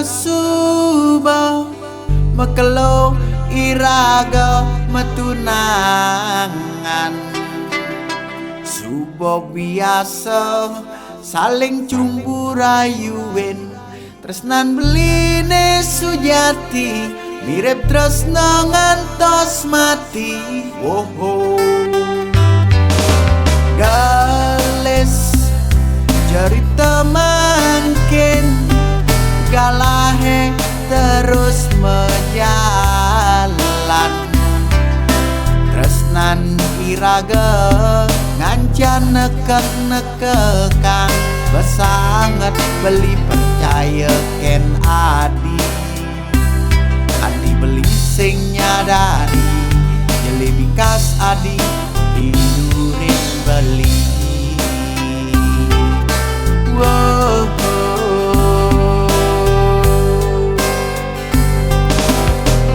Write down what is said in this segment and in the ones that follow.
suba mekelo iraga metunangan suba biasa saling cumburayuin tresnan beline sujati mirip tresna ngantos mati woho gales cerita mangkin galahe terus menjalan tresnan iraga ngancan nekek-nekekang besanget beli percaya ken adi beli sing nyadari jelebi kas adi tidurin beli wow.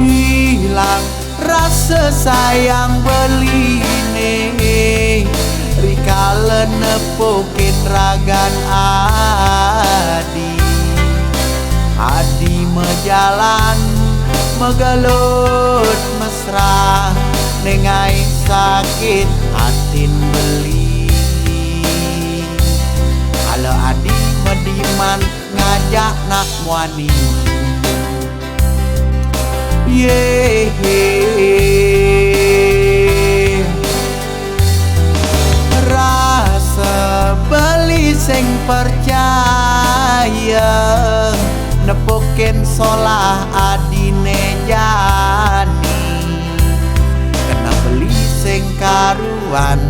Hilang rasa sayang beline rikala nepokin ragan adi mejalan megalut mesra nengai sakit hatin beli kalau adi mediman ngajak nak muani rasa beli sing percaya nepokin solah adine jani kena beli sing karuan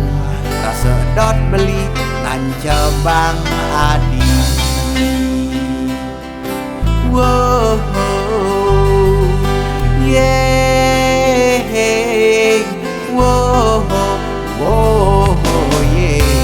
rasa dot beli nancebang adi wow yeah wow wow yeah.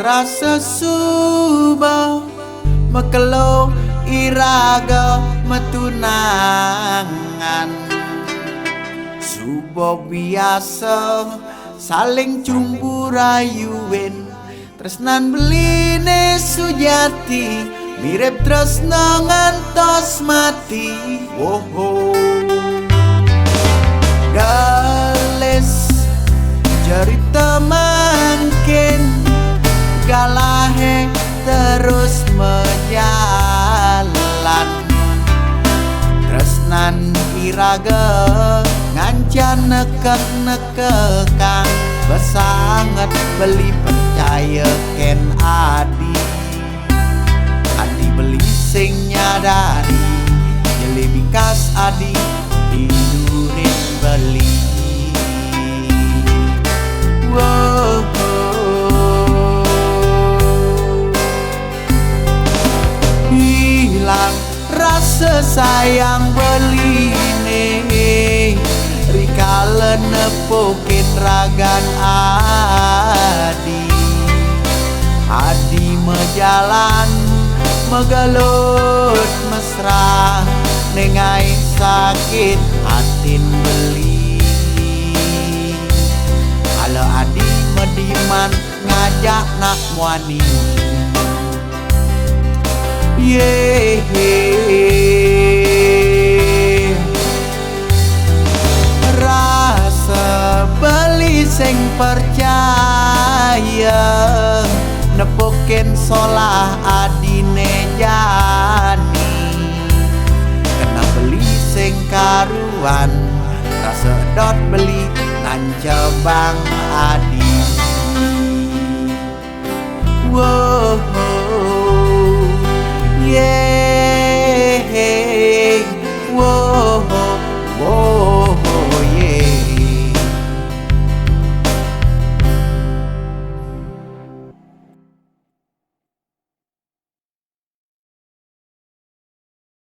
Rasa suba mekelo iraga metunangan suba biasa saling cumburayuin tresnan beline sujati mirip tresna ngantos mati woho gales cerita mangkin galahe terus menjalan tresnan iraga ngancan nekek-nekekang besanget beli percaya ken adi beli sing nyadari jelebi kas adi tidurin beli wow. Hilang rasa sayang beline rikala nepokin ragan adi mejalan megalut mesra nengai sakit hatin beli kalau adi mediman ngajak nak muani rasa beli sing percaya nepokin solah adine jani kena beli sing karuan rasa dot beli nancebang adi